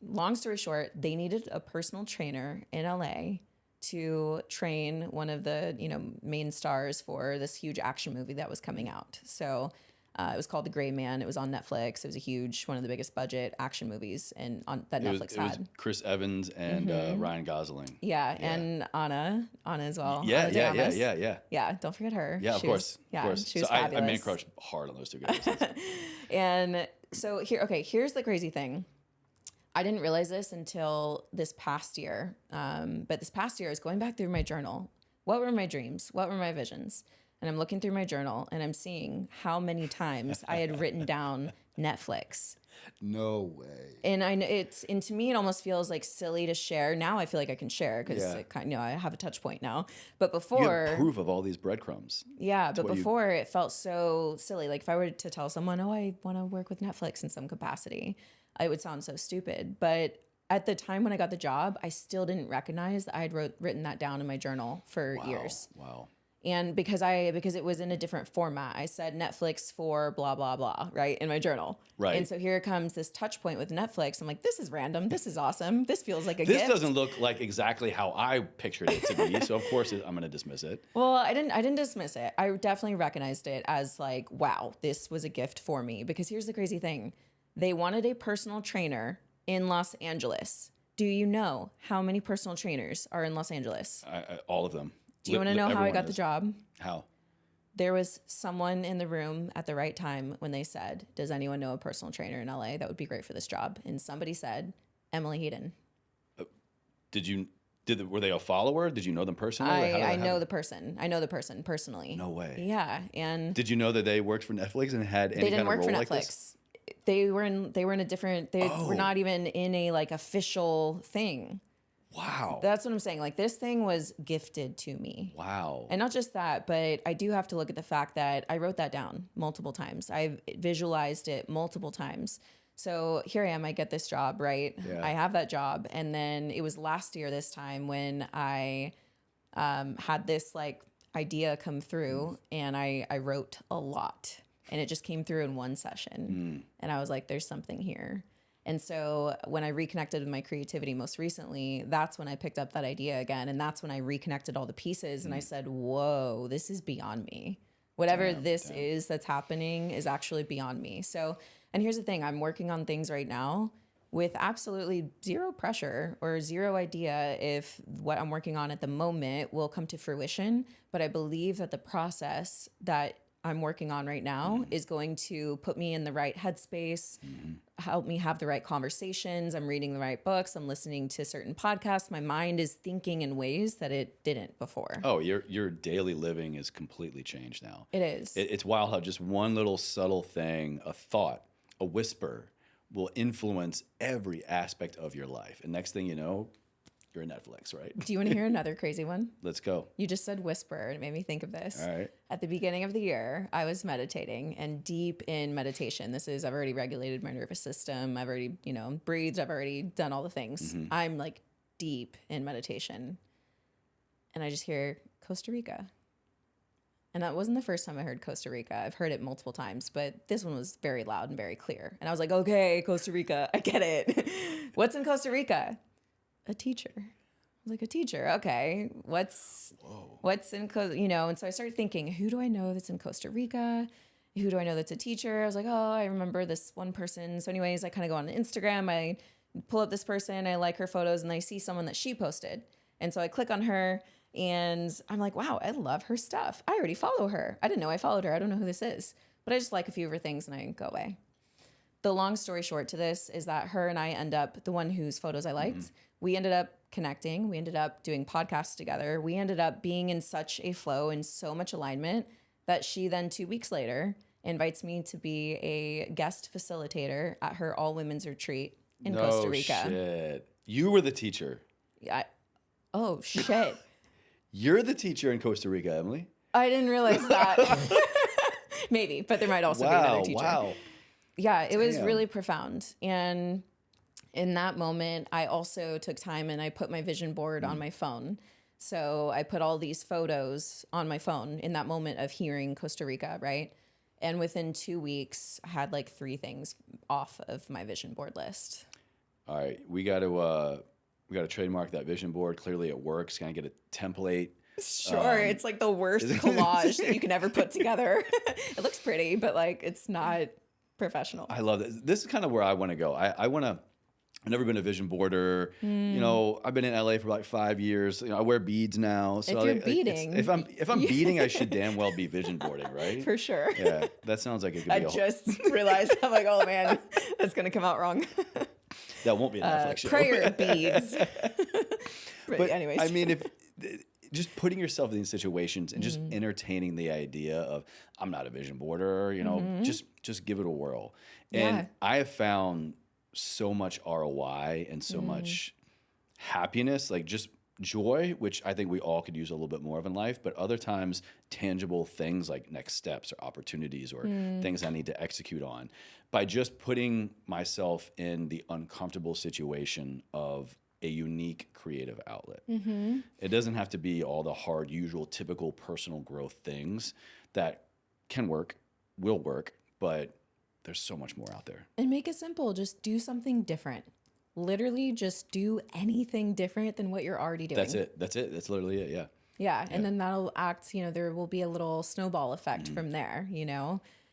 long story short, they needed a personal trainer in LA to train one of the, you know, main stars for this huge action movie that was coming out. So it was called The Gray Man. It was on Netflix. It was a huge, one of the biggest budget action movies that Netflix had. It was Chris Evans and Ryan Gosling. Yeah, and Anna as well. Yeah. Yeah, don't forget her. Yeah, of course. She was so fabulous. I man crushed hard on those two guys. And so here's the crazy thing. I didn't realize this until this past year. But this past year I was going back through my journal. What were my dreams? What were my visions? And I'm looking through my journal and I'm seeing how many times I had written down Netflix. No way. And to me, it almost feels like silly to share. Now I feel like I can share because I have a touch point now. But before, you have proof of all these breadcrumbs. Yeah, but before it felt so silly. Like if I were to tell someone, oh, I want to work with Netflix in some capacity, it would sound so stupid. But at the time when I got the job, I still didn't recognize that I had written that down in my journal for years. Wow. And because it was in a different format, I said Netflix for blah, blah, blah, right, in my journal. Right. And so here comes this touch point with Netflix. I'm like, this is random. This is awesome. This feels like a gift. gift. This doesn't look like exactly how I pictured it to be. So, of course, I'm going to dismiss it. Well, I didn't dismiss it. I definitely recognized it as like, wow, this was a gift for me. Because here's the crazy thing. They wanted a personal trainer in Los Angeles. Do you know how many personal trainers are in Los Angeles? All of them. Do you want to know how I got the job? How? There was someone in the room at the right time when they said, does anyone know a personal trainer in LA that would be great for this job? And somebody said, Emily Hayden. Were they a follower? Did you know them personally? I know the person. I know the person personally. No way. Yeah. And did you know that they worked for Netflix and had any kind of role like this? They didn't work for Netflix. They were in a different, were not even in a like official thing. Wow. That's what I'm saying. Like this thing was gifted to me. Wow. And not just that, but I do have to look at the fact that I wrote that down multiple times. I've visualized it multiple times. So here I am, I get this job, right? Yeah. I have that job. And then it was last year this time when I had this like idea come through and I wrote a lot and it just came through in one session. And I was like, there's something here. And so when I reconnected with my creativity most recently, that's when I picked up that idea again. And that's when I reconnected all the pieces and I said, whoa, this is beyond me. Whatever this is that's happening is actually beyond me. So, and here's the thing, I'm working on things right now with absolutely zero pressure or zero idea if what I'm working on at the moment will come to fruition. But I believe that the process that I'm working on right now is going to put me in the right headspace, help me have the right conversations. I'm reading the right books. I'm listening to certain podcasts. My mind is thinking in ways that it didn't before. Oh, your daily living is completely changed now. It is. It's wild how just one little subtle thing, a thought, a whisper will influence every aspect of your life. And next thing you know, you're in Netflix, right? Do you want to hear another crazy one? Let's go. You just said whisper, and it made me think of this. All right. At the beginning of the year, I was meditating and deep in meditation. I've already regulated my nervous system. I've already, breathed. I've already done all the things. I'm like deep in meditation. And I just hear Costa Rica. And that wasn't the first time I heard Costa Rica. I've heard it multiple times, but this one was very loud and very clear. And I was like, okay, Costa Rica, I get it. What's in Costa Rica? A teacher. I was like, a teacher, okay. What's in Costa, And so I started thinking, who do I know that's in Costa Rica? Who do I know that's a teacher? I was like, oh, I remember this one person. So anyways, I kind of go on Instagram. I pull up this person. I like her photos, and I see someone that she posted. And so I click on her, and I'm like, wow, I love her stuff. I already follow her. I didn't know I followed her. I don't know who this is. But I just like a few of her things, and I go away. The long story short to this is that her and I end up, the one whose photos I liked, we ended up connecting. We ended up doing podcasts together. We ended up being in such a flow and so much alignment that she then 2 weeks later invites me to be a guest facilitator at her all-women's retreat in Costa Rica. Shit. You were the teacher. Oh, shit. You're the teacher in Costa Rica, Emily. I didn't realize that. Maybe, but there might also be another teacher. Wow. Yeah, it was really profound. And in that moment, I also took time and I put my vision board on my phone. So I put all these photos on my phone in that moment of hearing Costa Rica, right? And within 2 weeks, I had like 3 things off of my vision board list. All right, we got to trademark that vision board. Clearly, it works. Kind of get a template. Sure, it's like the worst collage that you can ever put together. It looks pretty, but like it's not professional. I love this. This is kind of where I want to go. I've never been a vision boarder. I've been in LA for like 5 years. I wear beads now. So if you're beading, if I'm beading, I should damn well be vision boarding, right? For sure. Yeah, that sounds like it could be. I just realized, I'm like, oh man, that's gonna come out wrong. That won't be a Netflix show. Prayer beads. But anyways, I mean, if just putting yourself in these situations and just entertaining the idea of I'm not a vision boarder, just give it a whirl. And I have found so much ROI and so much happiness, like just joy, which I think we all could use a little bit more of in life, but other times tangible things like next steps or opportunities or things I need to execute on by just putting myself in the uncomfortable situation of a unique creative outlet. It doesn't have to be all the hard, usual, typical personal growth things that can work, will work, but there's so much more out there. And make it simple. Just do something different. Literally just do anything different than what you're already doing. That's it. That's literally it. Yeah. Yeah. And then that'll act, there will be a little snowball effect from there,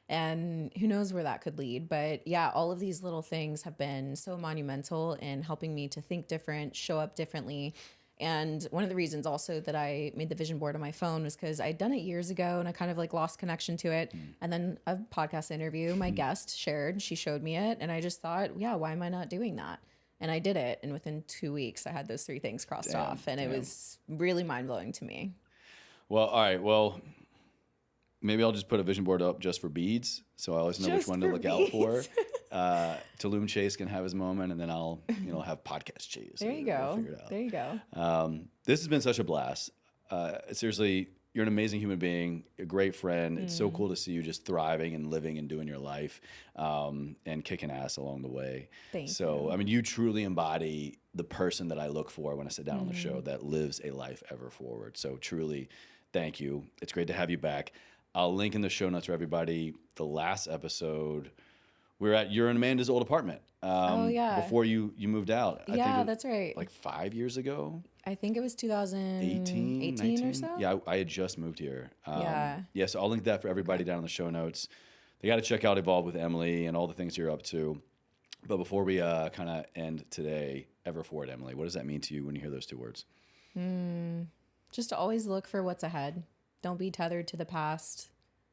and who knows where that could lead. But yeah, all of these little things have been so monumental in helping me to think different, show up differently. And one of the reasons also that I made the vision board on my phone was because I'd done it years ago and I kind of like lost connection to it. And then a podcast interview, my guest shared, she showed me it. And I just thought, yeah, why am I not doing that? And I did it. And within 2 weeks, I had those 3 things crossed off. And it was really mind blowing to me. Well, all right. Well, maybe I'll just put a vision board up just for beads. So I always know which one to look out for. Tulum Chase can have his moment, and then I'll, have podcast Chase. There you go. We'll figure it out. There you go. This has been such a blast. Seriously, you're an amazing human being, a great friend. It's so cool to see you just thriving and living and doing your life, and kicking ass along the way. Thank you. I mean, you truly embody the person that I look for when I sit down on the show that lives a life ever forward. So truly, thank you. It's great to have you back. I'll link in the show notes for everybody. The last episode, you're in Amanda's old apartment. Before you moved out. I think that's right. Like 5 years ago. I think it was 2018 or so. Yeah, I had just moved here. So I'll link that for everybody down in the show notes. They got to check out Evolve with Emily and all the things you're up to. But before we kind of end today, ever forward, Emily, what does that mean to you when you hear those 2 words? Just to always look for what's ahead. Don't be tethered to the past.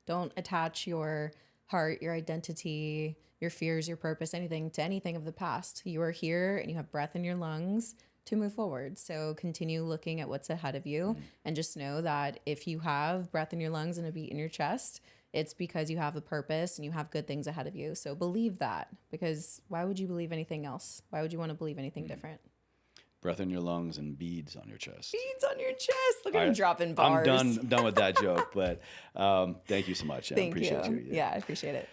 Don't attach your heart, your identity, your fears, your purpose, anything to anything of the past. You are here and you have breath in your lungs to move forward. So continue looking at what's ahead of you and just know that if you have breath in your lungs and a beat in your chest, it's because you have a purpose and you have good things ahead of you. So believe that, because why would you believe anything else? Why would you want to believe anything different? Breath in your lungs and beads on your chest. Beads on your chest. Look at him dropping bars. I'm done with that joke, but thank you so much. Thank I appreciate you. Yeah, I appreciate it.